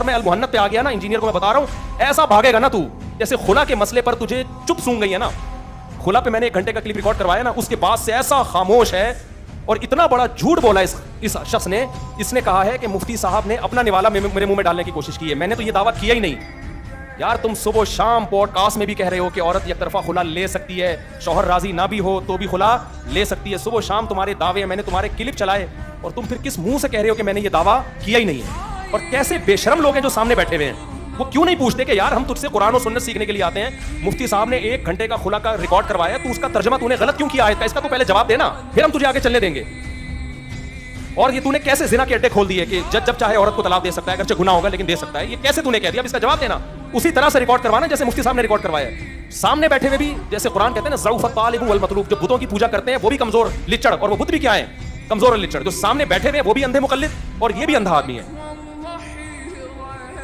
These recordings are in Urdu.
اور میں المحنت پہ آ گیا نا, انجینئر کو میں بتا رہا ہوں, ایسا بھاگے گا نا تو, جیسے خلا کے مسئلے پر تجھے چپ سونگ گئی ہے نا. خلا پہ میں نے 1 گھنٹے کا کلپ ریکارڈ کروایا نا, اس کے بعد سے ایسا خاموش ہے, اور اتنا بڑا جھوٹ بولا اس شخص نے. اس نے کہا ہے کہ مفتی صاحب نے اپنا نوالا میرے منہ میں ڈالنے کی کوشش کی ہے. میں نے تو یہ دعویٰ کیا ہی نہیں. یار تم صبح و شام پوڈ کاسٹ میں بھی کہہ رہے ہو کہ عورت یک طرفہ خلا لے سکتی ہے, شوہر راضی نہ بھی ہو تو بھی خلا لے سکتی ہے. صبح و شام تمہارے دعوے ہیں, میں نے تمہارے کلپ چلائے, اور تم پھر کس منہ سے کہہ رہے ہو کہ میں نے یہ دعویٰ کیا ہی نہیں ہے. اور کیسے بے شرم لوگ ہیں جو سامنے بیٹھے ہوئے ہیں, وہ کیوں نہیں پوچھتے کہ یار ہم تجھ سے قرآن و سنت سیکھنے کے لیے آتے ہیں, مفتی صاحب نے 1 گھنٹے کا خلا کا ریکارڈ کروایا, تو اس کا ترجمہ تو نے غلط کیوں کیا ہے, اس کا تو پہلے جواب دینا, پھر ہم تجھے آگے چلنے دیں گے. اور یہ تو نے کیسے زنا کے اڈے کھول دیے کہ جب چاہے عورت کو طلاق دے سکتا ہے, اگرچہ گناہ ہوگا لیکن دے سکتا ہے, یہ کیسے تو نے کہہ دیا, اب اس کا جواب دینا. اسی طرح سے ریکارڈ کروانا جیسے مفتی صاحب نے ریکارڈ کروایا ہے. سامنے بیٹھے ہوئے بھی, جیسے قرآن کہتے ہیں نا ضعف الطالب والمطلوب, جو بتوں کی پوجا کرتے ہیں وہ بھی کمزور لچڑ, اور وہ بت بھی کیا ہے, کمزور اور لچڑ. جو سامنے بیٹھے ہوئے وہ بھی اندھے مقلد, اور یہ بھی اندھا آدمی ہے.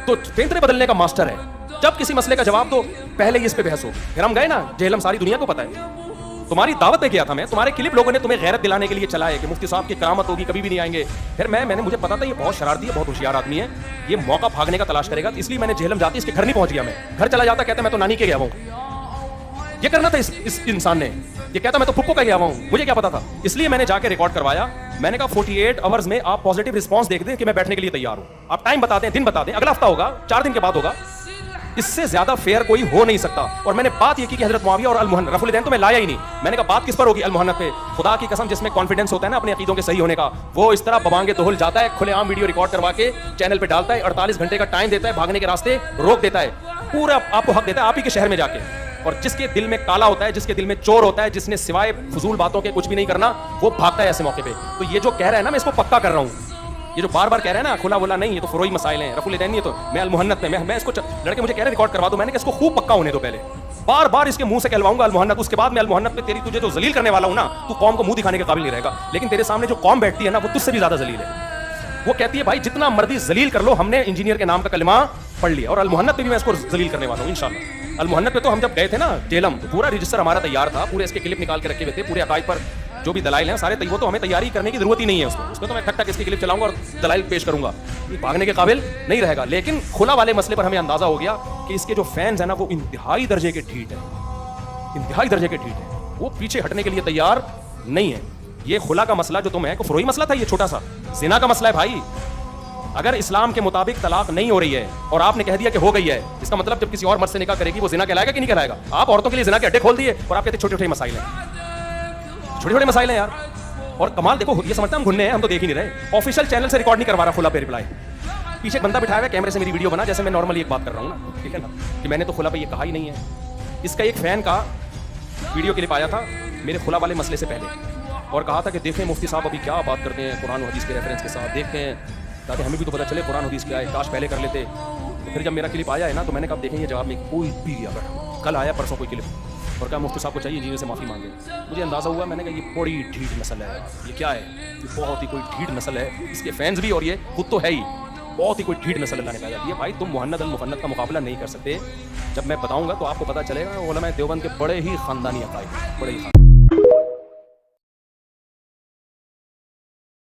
تو فطرے بدلنے کا ماسٹر ہے. جب کسی مسئلے کا جواب دو, پہلے ہی اس پہ بحث ہو. پھر ہم گئے نا جہلم, ساری دنیا کو پتا ہے. تمہاری دعوت پہ کیا تھا میں, تمہارے کلپ لوگوں نے تمہیں غیرت دلانے کے لیے چلائے کہ مفتی صاحب کی کرامت ہوگی, کبھی بھی نہیں آئیں گے. پھر میں نے مجھے پتا تھا یہ بہت شرارتی ہے, بہت ہوشیار آدمی ہے, یہ موقع بھاگنے کا تلاش کرے گا, اس لیے میں نے جہلم جاتی اس کے گھر نہیں پہنچ گیا. میں گھر چلا جاتا, کہتا میں تو نانی کے گیا ہوں. یہ کرنا تھا اس انسان نے, یہ کہتا میں تو پھپھو کا گیا ہوں, مجھے کیا پتا تھا. اس لیے میں نے جا کے ریکارڈ کروایا. میں نے کہا 48 آورز میں آپ پازیٹیو رسپانس دیکھ دیں کہ میں بیٹھنے کے لیے تیار ہوں. آپ ٹائم بتا دیں, دن بتا دیں, اگلا ہفتہ ہوگا, 4 دن کے بعد ہوگا. اس سے زیادہ فیئر کوئی ہو نہیں سکتا. اور میں نے بات یہ کی کہ حضرت معاویہ اور رفع الدین تو میں لایا ہی نہیں. میں نے کہا بات کس پر ہوگی, المحنت پہ. خدا کی قسم جس میں کانفیڈنس ہوتا ہے نا اپنے عقیدوں کے صحیح ہونے کا, وہ اس طرح ببانگے دہل جاتا ہے, کھلے عام ویڈیو ریکارڈ کروا کے چینل پہ ڈالتا ہے, 48 گھنٹے کا ٹائم دیتا ہے, بھاگنے کے راستے روک دیتا ہے, پورا آپ کو حق دیتا ہے آپ ہی کے شہر میں جا کے. اور جس کے دل میں کالا ہوتا ہے, جس کے دل میں چور ہوتا ہے, جس نے سوائے فضول باتوں کے کچھ بھی نہیں کرنا, وہ بھاگتا ہے ایسے موقع پہ. تو یہ جو کہہ رہا ہے نا, میں اس کو پکا کر رہا ہوں. یہ جو بار بار کہہ رہے ہیں نا کھلا بولا نہیں, یہ تو فروئی مسائل ہیں, رفع الدین نہیں, تو میں المحنت میں اس کو لڑکے مجھے کہہ رہے ریکارڈ کروا دو. میں نے کہا اس کو خوب پکا ہونے دو پہلے, بار بار اس کے منہ سے کہلواؤں گا المحنت, اس کے بعد میں المحنت پہ تجھے جو ذلیل کرنے والا ہوں نا, تو قوم کو منہ دکھانے کے قابل نہیں رہے گا. لیکن تیرے سامنے جو قوم بیٹھتی ہے نا, وہ تجھ سے بھی زیادہ ذلیل ہے. وہ کہتی ہے بھائی جتنا مرضی ذلیل کر لو, ہم نے انجینئر کے نام کا کلمہ پڑھ لیا. اور المحنت پہ بھی میں اس کو ذلیل کرنے والا ہوں انشاءاللہ. المحنت پہ تو ہم جب گئے تھے نا جہلم, تو پورا رجسٹر ہمارا تیار تھا, پورے اس کے کلپ نکال کے رکھے ہوئے تھے, پورے عقائد پر جو بھی دلائل ہیں سارے, وہ تو ہمیں تیاری کرنے کی ضرورت ہی نہیں ہے. اس میں تو میں ٹھک ٹھک اس کی کلپ چلاؤں گا اور دلائل پیش کروں گا, یہ بھاگنے کے قابل نہیں رہے گا. لیکن خلا والے مسئلے پر ہمیں اندازہ ہو گیا کہ اس کے جو فینز ہیں نا, وہ انتہائی درجے کے ڈھیٹ ہیں, انتہائی درجے کے ڈھیٹ ہیں. وہ پیچھے ہٹنے کے لیے تیار نہیں ہے. یہ خلا کا مسئلہ جو تم ہے, کو فروئی مسئلہ تھا, یہ چھوٹا سا زنا کا مسئلہ ہے بھائی. اگر اسلام کے مطابق طلاق نہیں ہو رہی ہے اور آپ نے کہہ دیا کہ ہو گئی ہے, اس کا مطلب جب کسی اور مرد سے نکاح کرے گی وہ زنا کہلائے گا کہ نہیں کہلائے گا. آپ عورتوں کے لیے زنا کے اڈے کھول دیے, اور آپ کہتے ہیں چھوٹے چھوٹے مسائل ہیں, چھوٹے چھوٹے مسائل ہیں یار. اور کمال دیکھو, یہ سمجھتا ہم گھننے ہیں, ہم تو دیکھ ہی نہیں رہے. آفیشیل چینل سے ریکارڈ نہیں کروا رہا خلا پہ ریپلائی. پیچھے ایک بندہ بٹھایا ہوا ہے کیمرے سے میری ویڈیو بنا, جیسے میں نارملی ایک بات کر رہا ہوں نا, ٹھیک ہے نا, کہ میں نے تو خلا پہ یہ کہا ہی نہیں ہے. اس کا ایک فین کا ویڈیو کلپ آیا تھا میرے خلا والے مسئلے سے پہلے, اور کہا تھا کہ دیکھیں مفتی صاحب ابھی کیا بات کرتے ہیں قرآن و حدیث کے ریفرنس کے ساتھ, دیکھتے ہیں تاکہ ہمیں بھی تو پتہ چلے قرآن حدیث کیا ہے, کاش پہلے کر لیتے. تو پھر جب میرا کلپ آیا ہے نا, تو میں نے کہا دیکھیں یہ جواب میں کوئی بھی اگر کل آیا پرسوں کوئی کلپ, اور کہا مفتی صاحب کو چاہیے انجینئر سے معافی مانگے. مجھے اندازہ ہوا, میں نے کہا یہ بڑی ڈھیٹ نسل ہے, یہ کیا ہے, یہ بہت ہی کوئی ڈھیٹ نسل ہے. اس کے فینس بھی اور یہ خود تو ہے ہی, بہت ہی کوئی ڈھیٹ نسل اللہ نے پیدا کی ہے. بھائی تم مہند المفند کا مقابلہ نہیں کر سکتے. جب میں بتاؤں گا تو آپ کو پتہ چلے گا, علماء دیوبند کے بڑے ہی خاندانی عقائد, بڑے ہی